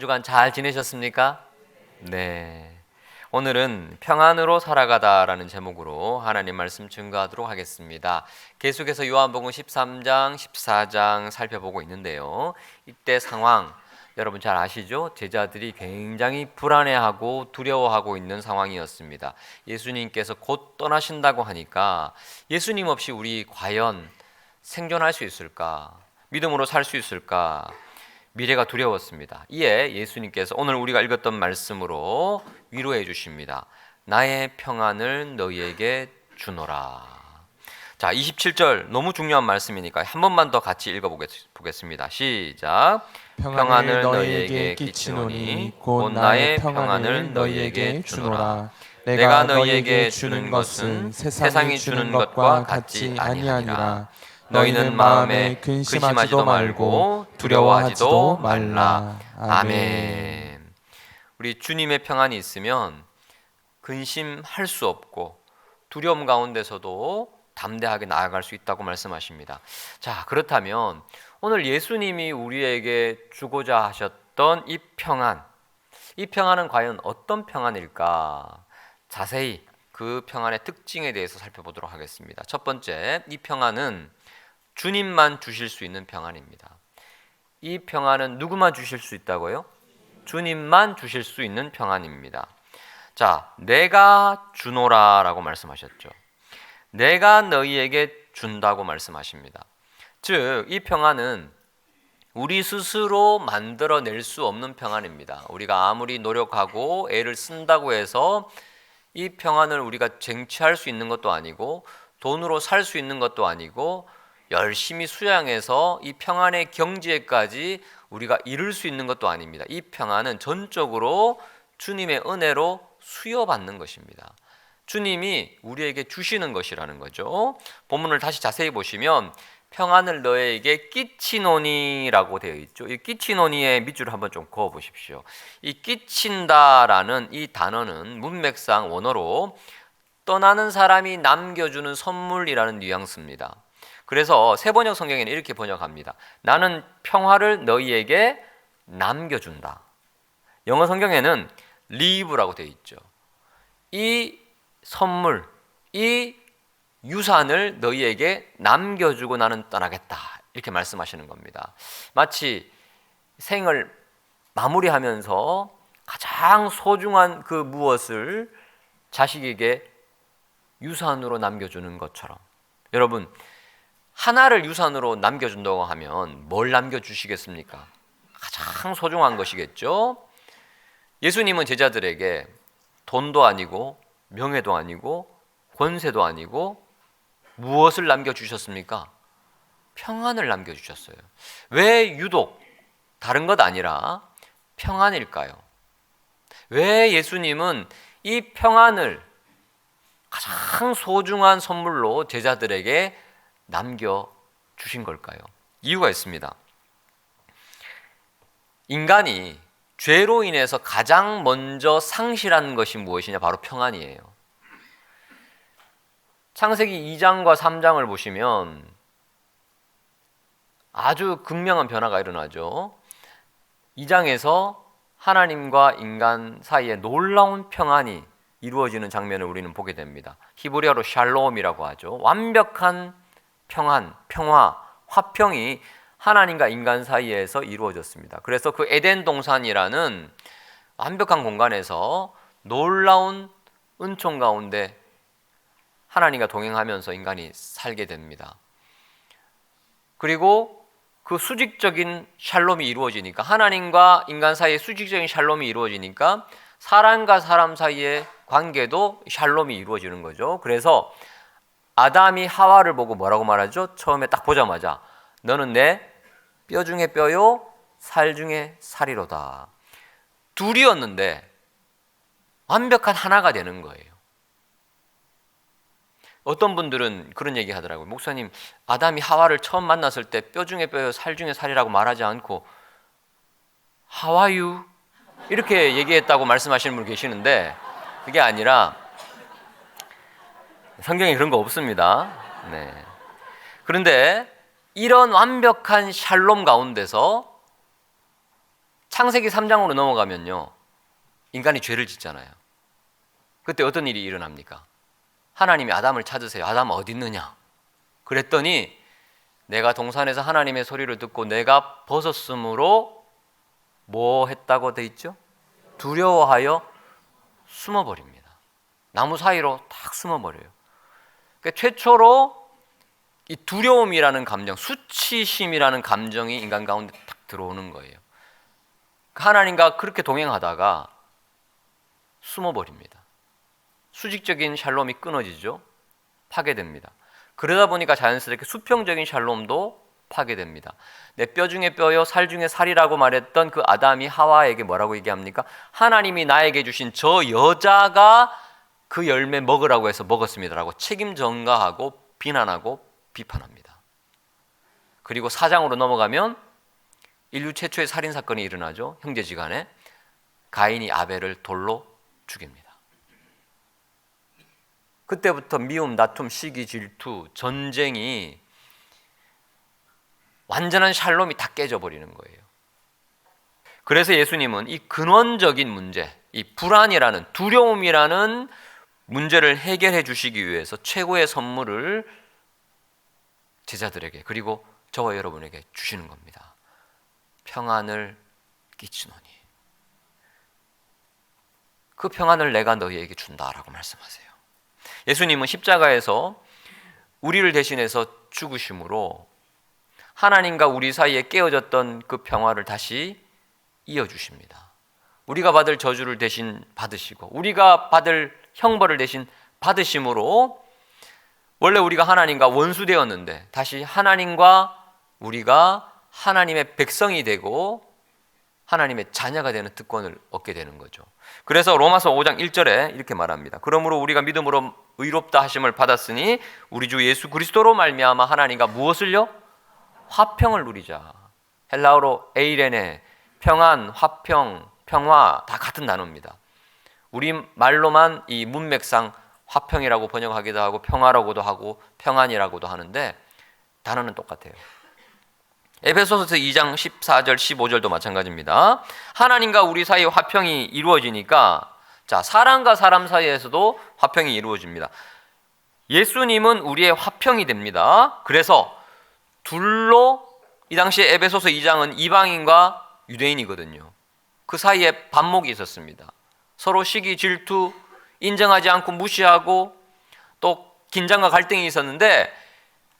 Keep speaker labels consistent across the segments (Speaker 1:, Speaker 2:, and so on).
Speaker 1: 주간 잘 지내셨습니까? 네. 오늘은 평안으로 살아가다라는 제목으로 하나님 말씀 증거하도록 하겠습니다. 계속해서 요한복음 13장, 14장 살펴보고 있는데요. 이때 상황 여러분 잘 아시죠? 제자들이 굉장히 불안해하고 두려워하고 있는 상황이었습니다. 예수님께서 곧 떠나신다고 하니까 예수님 없이 우리 과연 생존할 수 있을까? 믿음으로 살 수 있을까? 미래가 두려웠습니다. 이에 예수님께서 오늘 우리가 읽었던 말씀으로 위로해 주십니다. 나의 평안을 너희에게 주노라. 자, 27절 너무 중요한 말씀이니까 한 번만 더 같이 읽어보겠습니다. 시작. 평안을 너희에게 끼치노니 곧 나의 평안을 너희에게 주노라. 내가 너희에게 주는 것은 세상이 주는 것과 같지 아니하니라. 너희는 마음에 근심하지도 말고 두려워하지도 말라. 아멘. 우리 주님의 평안이 있으면 근심할 수 없고 두려움 가운데서도 담대하게 나아갈 수 있다고 말씀하십니다. 자, 그렇다면 오늘 예수님이 우리에게 주고자 하셨던 이 평안은 과연 어떤 평안일까? 자세히 그 평안의 특징에 대해서 살펴보도록 하겠습니다. 첫 번째, 이 평안은 주님만 주실 수 있는 평안입니다. 이 평안은 누구만 주실 수 있다고요? 주님만 주실 수 있는 평안입니다. 자, 내가 주노라라고 말씀하셨죠. 내가 너희에게 준다고 말씀하십니다. 즉, 이 평안은 우리 스스로 만들어낼 수 없는 평안입니다. 우리가 아무리 노력하고 애를 쓴다고 해서 이 평안을 우리가 쟁취할 수 있는 것도 아니고 돈으로 살 수 있는 것도 아니고 열심히 수양해서 이 평안의 경지에까지 우리가 이룰 수 있는 것도 아닙니다. 이 평안은 전적으로 주님의 은혜로 수여받는 것입니다. 주님이 우리에게 주시는 것이라는 거죠. 본문을 다시 자세히 보시면 평안을 너에게 끼치노니라고 되어 있죠. 이 끼치노니의 밑줄을 한번 좀 그어 보십시오. 이 끼친다라는 이 단어는 문맥상 원어로 떠나는 사람이 남겨주는 선물이라는 뉘앙스입니다. 그래서 세번역 성경에는 이렇게 번역합니다. 나는 평화를 너희에게 남겨준다. 영어 성경에는 leave라고 되어 있죠. 이 선물, 이 유산을 너희에게 남겨주고 나는 떠나겠다. 이렇게 말씀하시는 겁니다. 마치 생을 마무리하면서 가장 소중한 그 무엇을 자식에게 유산으로 남겨주는 것처럼, 여러분 하나를 유산으로 남겨준다고 하면 뭘 남겨주시겠습니까? 가장 소중한 것이겠죠. 예수님은 제자들에게 돈도 아니고 명예도 아니고 권세도 아니고 무엇을 남겨주셨습니까? 평안을 남겨주셨어요. 왜 유독 다른 것 아니라 평안일까요? 왜 예수님은 이 평안을 가장 소중한 선물로 제자들에게 남겨주신 걸까요? 이유가 있습니다. 인간이 죄로 인해서 가장 먼저 상실한 것이 무엇이냐? 바로 평안이에요. 창세기 2장과 3장을 보시면 아주 극명한 변화가 일어나죠. 2장에서 하나님과 인간 사이에 놀라운 평안이 이루어지는 장면을 우리는 보게 됩니다. 히브리어로 샬롬이라고 하죠. 완벽한 평안, 평화, 화평이 하나님과 인간 사이에서 이루어졌습니다. 그래서 그 에덴 동산이라는 완벽한 공간에서 놀라운 은총 가운데 하나님과 동행하면서 인간이 살게 됩니다. 그리고 그 수직적인 샬롬이 이루어지니까, 하나님과 인간 사이에 수직적인 샬롬이 이루어지니까 사람과 사람 사이의 관계도 샬롬이 이루어지는 거죠. 그래서 아담이 하와를 보고 뭐라고 말하죠? 처음에 딱 보자마자 너는 내 뼈 중에 뼈요 살 중에 살이로다. 둘이었는데 완벽한 하나가 되는 거예요. 어떤 분들은 그런 얘기 하더라고요. 목사님, 아담이 하와를 처음 만났을 때 뼈 중에 뼈요 살 중에 살이라고 말하지 않고 하와유 이렇게 얘기했다고 말씀하시는 분 계시는데, 그게 아니라 성경에 그런 거 없습니다. 네. 그런데 이런 완벽한 샬롬 가운데서 창세기 3장으로 넘어가면요, 인간이 죄를 짓잖아요. 그때 어떤 일이 일어납니까? 하나님이 아담을 찾으세요. 아담 어디 있느냐? 그랬더니 내가 동산에서 하나님의 소리를 듣고 내가 벗었으므로 뭐 했다고 돼 있죠? 두려워하여 숨어버립니다. 나무 사이로 딱 숨어버려요. 그러니까 최초로 이 두려움이라는 감정, 수치심이라는 감정이 인간 가운데 딱 들어오는 거예요. 하나님과 그렇게 동행하다가 숨어버립니다. 수직적인 샬롬이 끊어지죠. 파괴됩니다. 그러다 보니까 자연스럽게 수평적인 샬롬도 파괴됩니다. 내 뼈 중에 뼈요 살 중에 살이라고 말했던 그 아담이 하와에게 뭐라고 얘기합니까? 하나님이 나에게 주신 저 여자가 그 열매 먹으라고 해서 먹었습니다라고 책임 전가하고 비난하고 비판합니다. 그리고 4장으로 넘어가면 인류 최초의 살인사건이 일어나죠. 형제지간에. 가인이 아벨을 돌로 죽입니다. 그때부터 미움, 다툼, 시기, 질투, 전쟁이 완전한 샬롬이 다 깨져버리는 거예요. 그래서 예수님은 이 근원적인 문제, 이 불안이라는, 두려움이라는 문제를 해결해 주시기 위해서 최고의 선물을 제자들에게, 그리고 저와 여러분에게 주시는 겁니다. 평안을 끼치노니 그 평안을 내가 너희에게 준다라고 말씀하세요. 예수님은 십자가에서 우리를 대신해서 죽으심으로 하나님과 우리 사이에 깨어졌던 그 평화를 다시 이어주십니다. 우리가 받을 저주를 대신 받으시고 우리가 받을 형벌을 대신 받으심으로 원래 우리가 하나님과 원수되었는데 다시 하나님과 우리가 하나님의 백성이 되고 하나님의 자녀가 되는 특권을 얻게 되는 거죠. 그래서 로마서 5장 1절에 이렇게 말합니다. 그러므로 우리가 믿음으로 의롭다 하심을 받았으니 우리 주 예수 그리스도로 말미암아 하나님과 무엇을요? 화평을 누리자. 헬라어로 에이레네, 평안, 화평, 평화 다 같은 단어입니다. 우리 말로만 이 문맥상 화평이라고 번역하기도 하고 평화라고도 하고 평안이라고도 하는데 단어는 똑같아요. 에베소서 2장 14절 15절도 마찬가지입니다. 하나님과 우리 사이에 화평이 이루어지니까 자, 사람과 사람 사이에서도 화평이 이루어집니다. 예수님은 우리의 화평이 됩니다. 그래서 둘로 이 당시에 에베소서 2장은 이방인과 유대인이거든요. 그 사이에 반목이 있었습니다. 서로 시기, 질투, 인정하지 않고 무시하고 또 긴장과 갈등이 있었는데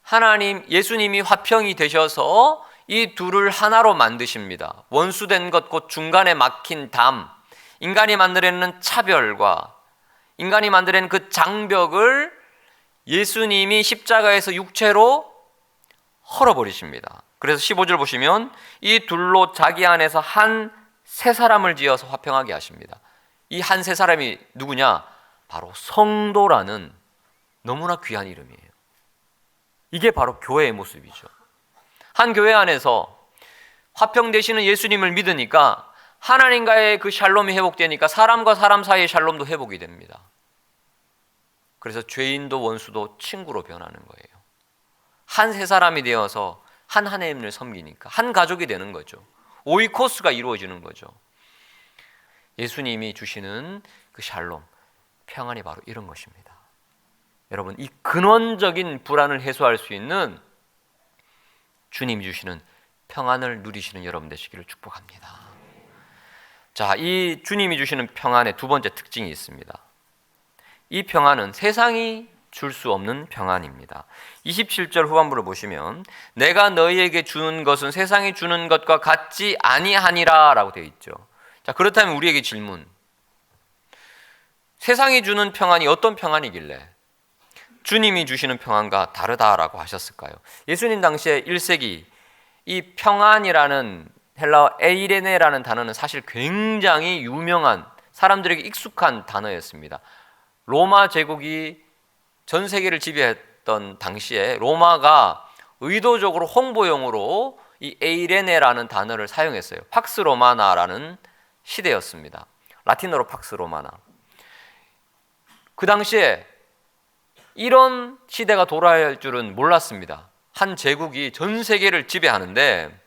Speaker 1: 하나님, 예수님이 화평이 되셔서 이 둘을 하나로 만드십니다. 원수된 것, 곧 중간에 막힌 담, 인간이 만들어내는 차별과 인간이 만들어낸 그 장벽을 예수님이 십자가에서 육체로 헐어버리십니다. 그래서 15절 보시면 이 둘로 자기 안에서 한 세 사람을 지어서 화평하게 하십니다. 이 한 세 사람이 누구냐? 바로 성도라는 너무나 귀한 이름이에요. 이게 바로 교회의 모습이죠. 한 교회 안에서 화평 되시는 예수님을 믿으니까 하나님과의 그 샬롬이 회복되니까 사람과 사람 사이의 샬롬도 회복이 됩니다. 그래서 죄인도 원수도 친구로 변하는 거예요. 한 세 사람이 되어서 한 하나님을 섬기니까 한 가족이 되는 거죠. 오이코스가 이루어지는 거죠. 예수님이 주시는 그 샬롬, 평안이 바로 이런 것입니다. 여러분, 이 근원적인 불안을 해소할 수 있는 주님이 주시는 평안을 누리시는 여러분 되시기를 축복합니다. 자, 이 주님이 주시는 평안의 두 번째 특징이 있습니다. 이 평안은 세상이 줄 수 없는 평안입니다. 27절 후반부를 보시면 내가 너희에게 주는 것은 세상이 주는 것과 같지 아니하니라 라고 되어 있죠. 자, 그렇다면 우리에게 질문, 세상이 주는 평안이 어떤 평안이길래 주님이 주시는 평안과 다르다라고 하셨을까요? 예수님 당시에 1세기 이 평안이라는 헬라어 에이레네라는 단어는 사실 굉장히 유명한 사람들에게 익숙한 단어였습니다. 로마 제국이 전 세계를 지배했던 당시에 로마가 의도적으로 홍보용으로 이 에이레네라는 단어를 사용했어요. 팍스 로마나라는 시대였습니다. 라틴어로 팍스 로마나. 그 당시에 이런 시대가 돌아올 줄은 몰랐습니다. 한 제국이 전 세계를 지배하는데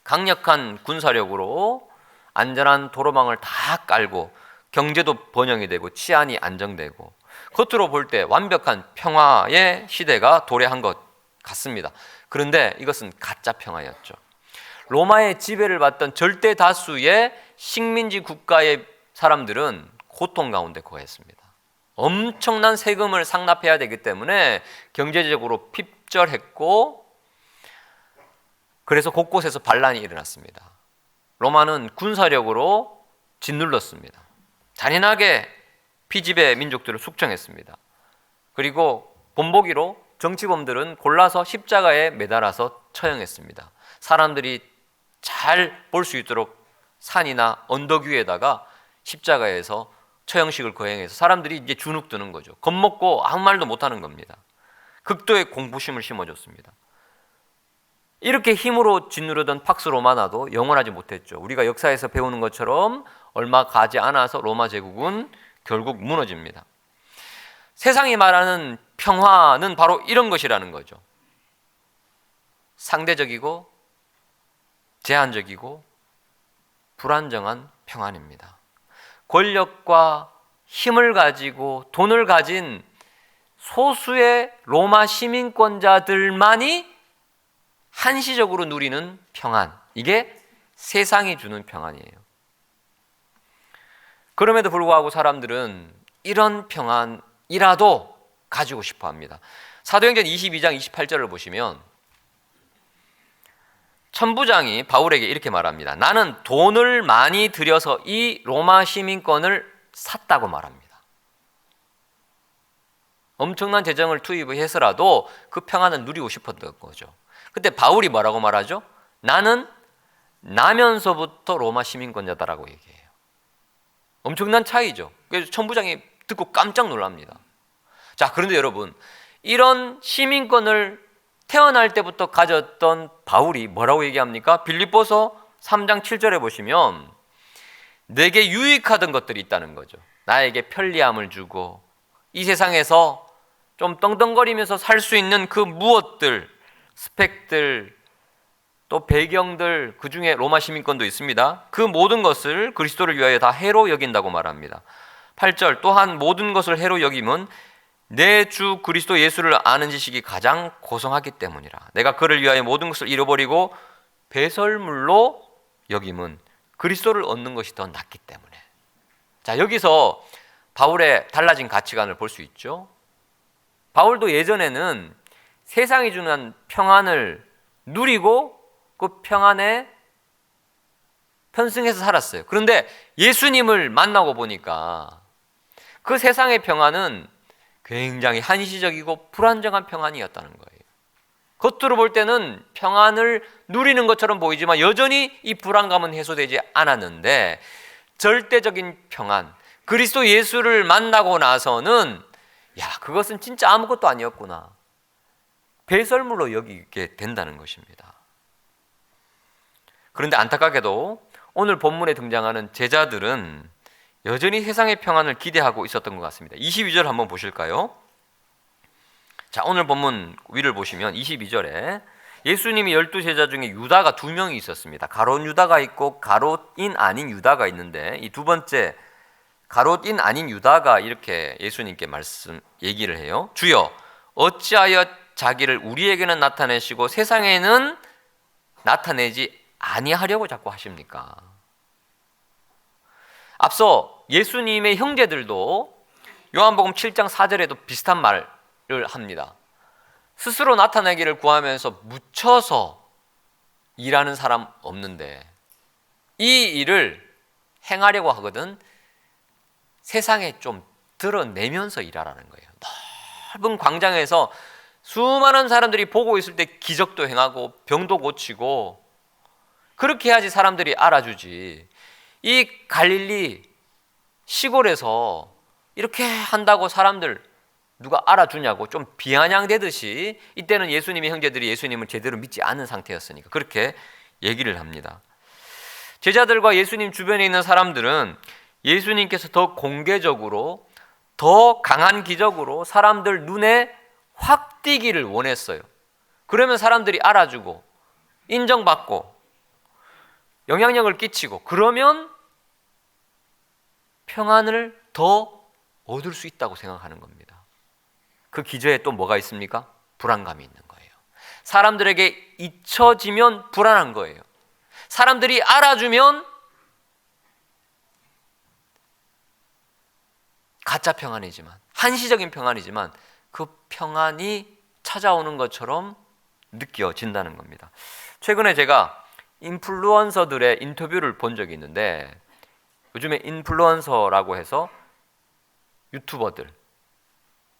Speaker 1: 강력한 군사력으로 안전한 도로망을 다 깔고 경제도 번영이 되고 치안이 안정되고 겉으로 볼 때 완벽한 평화의 시대가 도래한 것 같습니다. 그런데 이것은 가짜 평화였죠. 로마의 지배를 받던 절대 다수의 식민지 국가의 사람들은 고통 가운데 거했습니다. 엄청난 세금을 상납해야 되기 때문에 경제적으로 핍절했고, 그래서 곳곳에서 반란이 일어났습니다. 로마는 군사력으로 짓눌렀습니다. 잔인하게 피지배 민족들을 숙청했습니다. 그리고 본보기로 정치범들은 골라서 십자가에 매달아서 처형했습니다. 사람들이 잘 볼 수 있도록 산이나 언덕 위에다가 십자가에서 처형식을 거행해서 사람들이 이제 주눅드는 거죠. 겁먹고 아무 말도 못하는 겁니다. 극도의 공포심을 심어줬습니다. 이렇게 힘으로 짓누르던 팍스 로마나도 영원하지 못했죠. 우리가 역사에서 배우는 것처럼 얼마 가지 않아서 로마 제국은 결국 무너집니다. 세상이 말하는 평화는 바로 이런 것이라는 거죠. 상대적이고 제한적이고 불안정한 평안입니다. 권력과 힘을 가지고 돈을 가진 소수의 로마 시민권자들만이 한시적으로 누리는 평안, 이게 세상이 주는 평안이에요. 그럼에도 불구하고 사람들은 이런 평안이라도 가지고 싶어 합니다. 사도행전 22장 28절을 보시면 천부장이 바울에게 이렇게 말합니다. 나는 돈을 많이 들여서 이 로마 시민권을 샀다고 말합니다. 엄청난 재정을 투입해서라도 그 평안을 누리고 싶었던 거죠. 근데 바울이 뭐라고 말하죠? 나는 나면서부터 로마 시민권자다라고 얘기해요. 엄청난 차이죠. 그래서 천부장이 듣고 깜짝 놀랍니다. 자, 그런데 여러분, 이런 시민권을 태어날 때부터 가졌던 바울이 뭐라고 얘기합니까? 빌립보서 3장 7절에 보시면 내게 유익하던 것들이 있다는 거죠. 나에게 편리함을 주고 이 세상에서 좀 떵떵거리면서 살 수 있는 그 무엇들, 스펙들, 또 배경들, 그 중에 로마 시민권도 있습니다. 그 모든 것을 그리스도를 위하여 다 해로 여긴다고 말합니다. 8절, 또한 모든 것을 해로 여김은 내 주 그리스도 예수를 아는 지식이 가장 고성하기 때문이라. 내가 그를 위하여 모든 것을 잃어버리고 배설물로 여김은 그리스도를 얻는 것이 더 낫기 때문에. 자, 여기서 바울의 달라진 가치관을 볼 수 있죠. 바울도 예전에는 세상이 주는 평안을 누리고 그 평안에 편승해서 살았어요. 그런데 예수님을 만나고 보니까 그 세상의 평안은 굉장히 한시적이고 불안정한 평안이었다는 거예요. 겉으로 볼 때는 평안을 누리는 것처럼 보이지만 여전히 이 불안감은 해소되지 않았는데 절대적인 평안, 그리스도 예수를 만나고 나서는 야, 그것은 진짜 아무것도 아니었구나. 배설물로 여기게 된다는 것입니다. 그런데 안타깝게도 오늘 본문에 등장하는 제자들은 여전히 세상의 평안을 기대하고 있었던 것 같습니다. 22절 한번 보실까요? 자, 오늘 본문 위를 보시면 22절에 예수님이 12제자 중에 유다가 2명이 있었습니다. 가롯 유다가 있고 가롯인 아닌 유다가 있는데 이 두 번째 가롯인 아닌 유다가 이렇게 예수님께 얘기를 해요. 주여, 어찌하여 자기를 우리에게는 나타내시고 세상에는 나타내지 아니하려고 자꾸 하십니까? 앞서 예수님의 형제들도 요한복음 7장 4절에도 비슷한 말을 합니다. 스스로 나타내기를 구하면서 묻혀서 일하는 사람 없는데 이 일을 행하려고 하거든 세상에 좀 드러내면서 일하라는 거예요. 넓은 광장에서 수많은 사람들이 보고 있을 때 기적도 행하고 병도 고치고 그렇게 해야지 사람들이 알아주지. 이 갈릴리 시골에서 이렇게 한다고 사람들 누가 알아주냐고 좀 비아냥대듯이 이때는 예수님의 형제들이 예수님을 제대로 믿지 않은 상태였으니까 그렇게 얘기를 합니다. 제자들과 예수님 주변에 있는 사람들은 예수님께서 더 공개적으로 더 강한 기적으로 사람들 눈에 확 띄기를 원했어요. 그러면 사람들이 알아주고 인정받고 영향력을 끼치고 그러면 평안을 더 얻을 수 있다고 생각하는 겁니다. 그 기저에 또 뭐가 있습니까? 불안감이 있는 거예요. 사람들에게 잊혀지면 불안한 거예요. 사람들이 알아주면 가짜 평안이지만, 한시적인 평안이지만 그 평안이 찾아오는 것처럼 느껴진다는 겁니다. 최근에 제가 인플루언서들의 인터뷰를 본 적이 있는데, 요즘에 인플루언서라고 해서 유튜버들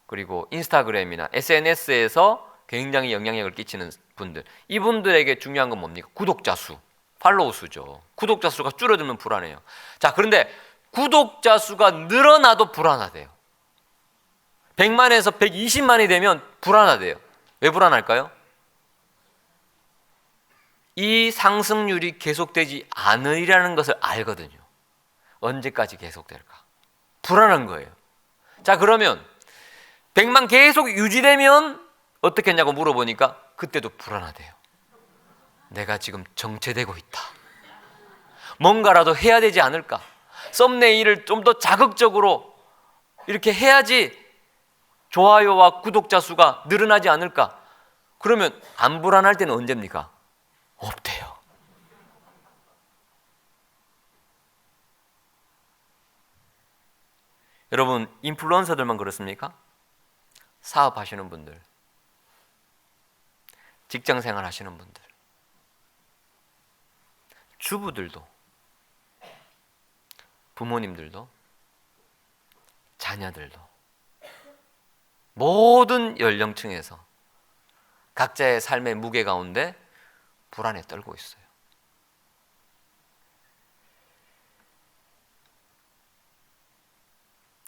Speaker 1: 그리고 인스타그램이나 SNS에서 굉장히 영향력을 끼치는 분들, 이분들에게 중요한 건 뭡니까? 구독자 수, 팔로우 수죠. 구독자 수가 줄어들면 불안해요. 자, 그런데 구독자 수가 늘어나도 불안하대요. 100만에서 120만이 되면 불안하대요. 왜 불안할까요? 이 상승률이 계속되지 않으리라는 것을 알거든요. 언제까지 계속될까? 불안한 거예요. 자, 그러면 100만 계속 유지되면 어떻게 했냐고 물어보니까 그때도 불안하대요. 내가 지금 정체되고 있다. 뭔가라도 해야 되지 않을까? 썸네일을 좀 더 자극적으로 이렇게 해야지 좋아요와 구독자 수가 늘어나지 않을까? 그러면 안 불안할 때는 언제입니까? 없대요. 여러분, 인플루언서들만 그렇습니까? 사업하시는 분들, 직장생활 하시는 분들, 주부들도, 부모님들도, 자녀들도, 모든 연령층에서 각자의 삶의 무게 가운데 불안에 떨고 있어요.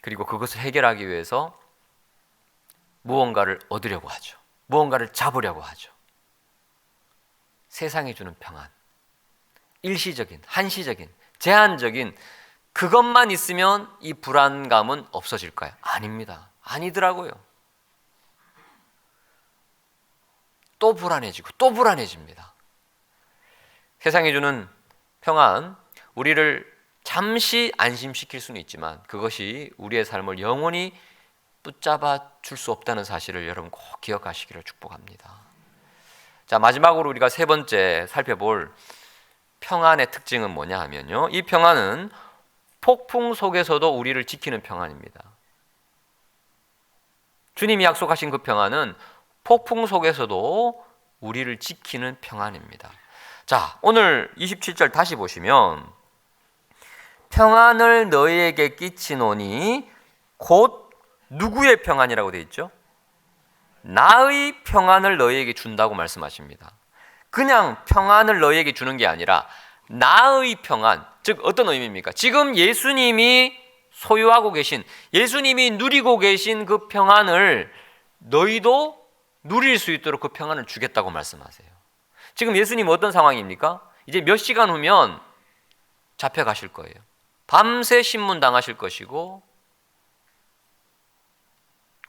Speaker 1: 그리고 그것을 해결하기 위해서 무언가를 얻으려고 하죠. 무언가를 잡으려고 하죠. 세상이 주는 평안, 일시적인, 한시적인, 제한적인 그것만 있으면 이 불안감은 없어질까요? 아닙니다. 아니더라고요. 또 불안해지고 또 불안해집니다. 세상이 주는 평안, 우리를 잠시 안심시킬 수는 있지만 그것이 우리의 삶을 영원히 붙잡아 줄 수 없다는 사실을 여러분 꼭 기억하시기를 축복합니다. 자, 마지막으로 우리가 세 번째 살펴볼 평안의 특징은 뭐냐 하면요, 이 평안은 폭풍 속에서도 우리를 지키는 평안입니다. 주님이 약속하신 그 평안은 폭풍 속에서도 우리를 지키는 평안입니다. 자, 오늘 27절 다시 보시면 평안을 너희에게 끼치노니 곧 누구의 평안이라고 되어 있죠? 나의 평안을 너희에게 준다고 말씀하십니다. 그냥 평안을 너희에게 주는 게 아니라 나의 평안, 즉 어떤 의미입니까? 지금 예수님이 소유하고 계신, 예수님이 누리고 계신 그 평안을 너희도 누릴 수 있도록 그 평안을 주겠다고 말씀하세요. 지금 예수님 어떤 상황입니까? 이제 몇 시간 후면 잡혀가실 거예요. 밤새 신문 당하실 것이고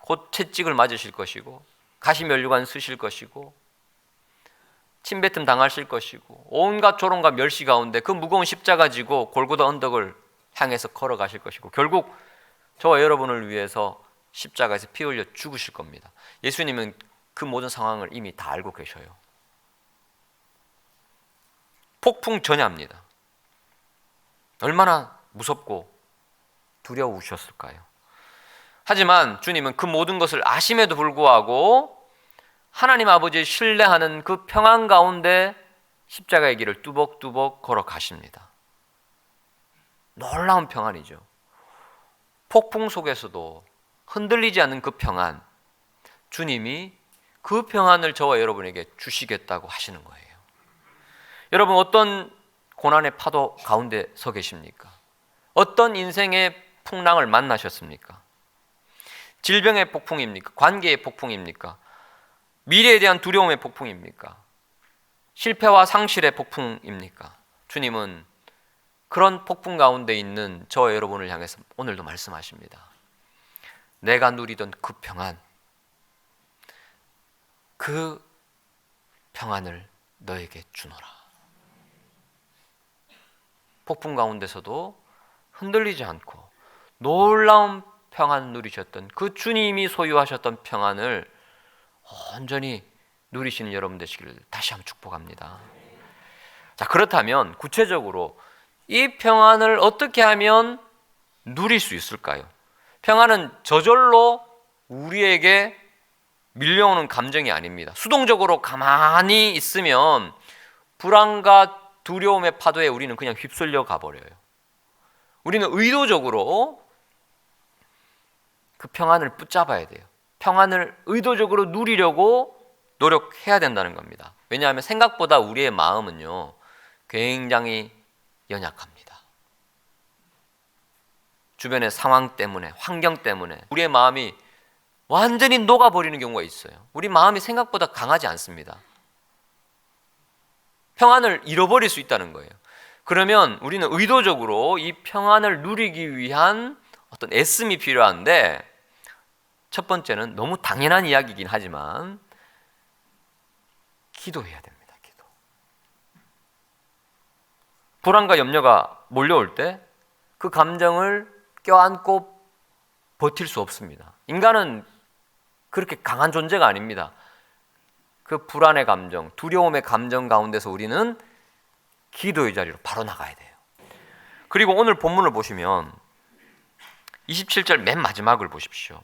Speaker 1: 곧 채찍을 맞으실 것이고 가시면류관 쓰실 것이고 침뱉음 당하실 것이고 온갖 조롱과 멸시 가운데 그 무거운 십자가 지고 골고다 언덕을 향해서 걸어가실 것이고 결국 저와 여러분을 위해서 십자가에서 피 흘려 죽으실 겁니다. 예수님은 그 모든 상황을 이미 다 알고 계셔요. 폭풍 전야입니다. 얼마나 무섭고 두려우셨을까요? 하지만 주님은 그 모든 것을 아심에도 불구하고 하나님 아버지를 신뢰하는 그 평안 가운데 십자가의 길을 뚜벅뚜벅 걸어가십니다. 놀라운 평안이죠. 폭풍 속에서도 흔들리지 않는 그 평안, 주님이 그 평안을 저와 여러분에게 주시겠다고 하시는 거예요. 여러분, 어떤 고난의 파도 가운데 서 계십니까? 어떤 인생의 풍랑을 만나셨습니까? 질병의 폭풍입니까? 관계의 폭풍입니까? 미래에 대한 두려움의 폭풍입니까? 실패와 상실의 폭풍입니까? 주님은 그런 폭풍 가운데 있는 저와 여러분을 향해서 오늘도 말씀하십니다. 내가 누리던 그 평안, 그 평안을 너에게 주노라. 폭풍 가운데서도 흔들리지 않고 놀라운 평안 누리셨던 그 주님이 소유하셨던 평안을 온전히 누리시는 여러분 되시기를 다시 한번 축복합니다. 자, 그렇다면 구체적으로 이 평안을 어떻게 하면 누릴 수 있을까요? 평안은 저절로 우리에게 밀려오는 감정이 아닙니다. 수동적으로 가만히 있으면 불안과 두려움의 파도에 우리는 그냥 휩쓸려 가버려요. 우리는 의도적으로 그 평안을 붙잡아야 돼요. 평안을 의도적으로 누리려고 노력해야 된다는 겁니다. 왜냐하면 생각보다 우리의 마음은요, 굉장히 연약합니다. 주변의 상황 때문에, 환경 때문에 우리의 마음이 완전히 녹아버리는 경우가 있어요. 우리 마음이 생각보다 강하지 않습니다. 평안을 잃어버릴 수 있다는 거예요. 그러면 우리는 의도적으로 이 평안을 누리기 위한 어떤 애씀이 필요한데, 첫 번째는 너무 당연한 이야기이긴 하지만 기도해야 됩니다. 기도. 불안과 염려가 몰려올 때 그 감정을 껴안고 버틸 수 없습니다. 인간은 그렇게 강한 존재가 아닙니다. 그 불안의 감정, 두려움의 감정 가운데서 우리는 기도의 자리로 바로 나가야 돼요. 그리고 오늘 본문을 보시면 27절 맨 마지막을 보십시오.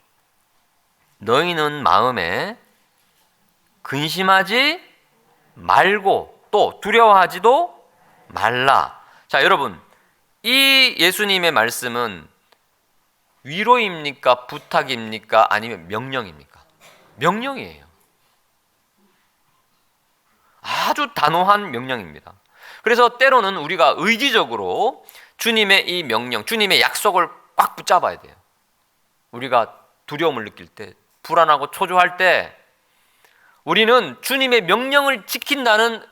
Speaker 1: 너희는 마음에 근심하지 말고 또 두려워하지도 말라. 자, 여러분, 이 예수님의 말씀은 위로입니까? 부탁입니까? 아니면 명령입니까? 명령이에요. 아주 단호한 명령입니다. 그래서 때로는 우리가 의지적으로 주님의 이 명령, 주님의 약속을 꽉 붙잡아야 돼요. 우리가 두려움을 느낄 때, 불안하고 초조할 때 우리는 주님의 명령을 지킨다는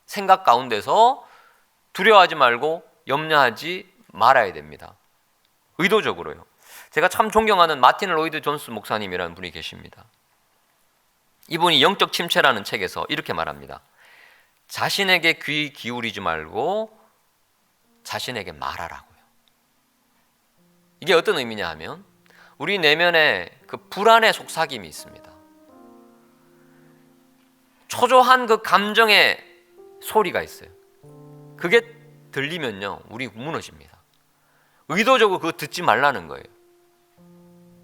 Speaker 1: 생각 가운데서 두려워하지 말고 염려하지 말아야 됩니다. 의도적으로요. 제가 참 존경하는 마틴 로이드 존스 목사님이라는 분이 계십니다. 이분이 영적 침체라는 책에서 이렇게 말합니다. 자신에게 귀 기울이지 말고 자신에게 말하라고요. 이게 어떤 의미냐 하면 우리 내면에 그 불안의 속삭임이 있습니다. 초조한 그 감정의 소리가 있어요. 그게 들리면요, 우리 무너집니다. 의도적으로 그거 듣지 말라는 거예요.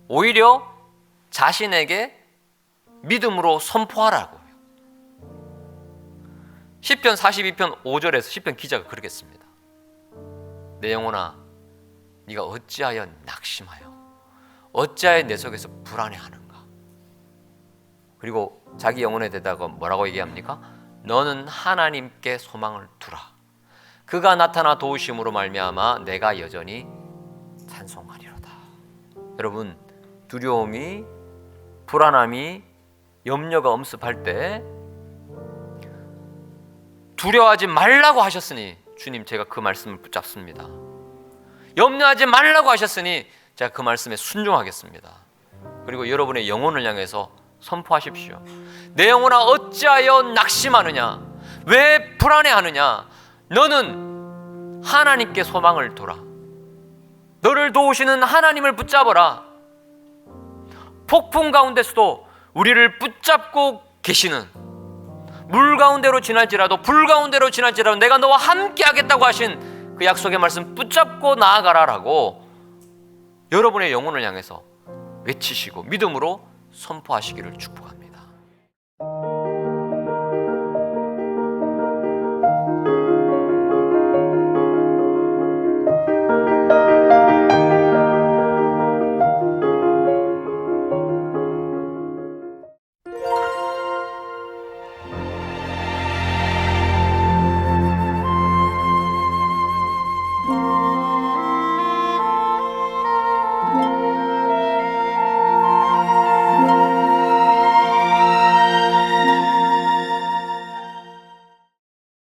Speaker 1: 오히려 자신에게 믿음으로 선포하라고요. 시편 42편 5절에서 시편 기자가 그렇게 씁니다. 내 영혼아, 네가 어찌하여 낙심하여 어찌하여 내 속에서 불안해하는가. 그리고 자기 영혼에 대다가 뭐라고 얘기합니까? 너는 하나님께 소망을 두라. 그가 나타나 도우심으로 말미암아 내가 여전히 찬송하리로다. 여러분, 두려움이, 불안함이, 염려가 엄습할 때 두려워하지 말라고 하셨으니 주님, 제가 그 말씀을 붙잡습니다. 염려하지 말라고 하셨으니 제가 그 말씀에 순종하겠습니다. 그리고 여러분의 영혼을 향해서 선포하십시오. 내 영혼아, 어찌하여 낙심하느냐? 왜 불안해하느냐? 너는 하나님께 소망을 둬라. 너를 도우시는 하나님을 붙잡아라. 폭풍 가운데서도 우리를 붙잡고 계시는, 물 가운데로 지날지라도 불 가운데로 지날지라도 내가 너와 함께 하겠다고 하신 그 약속의 말씀 붙잡고 나아가라라고 여러분의 영혼을 향해서 외치시고 믿음으로 선포하시기를 축복합니다.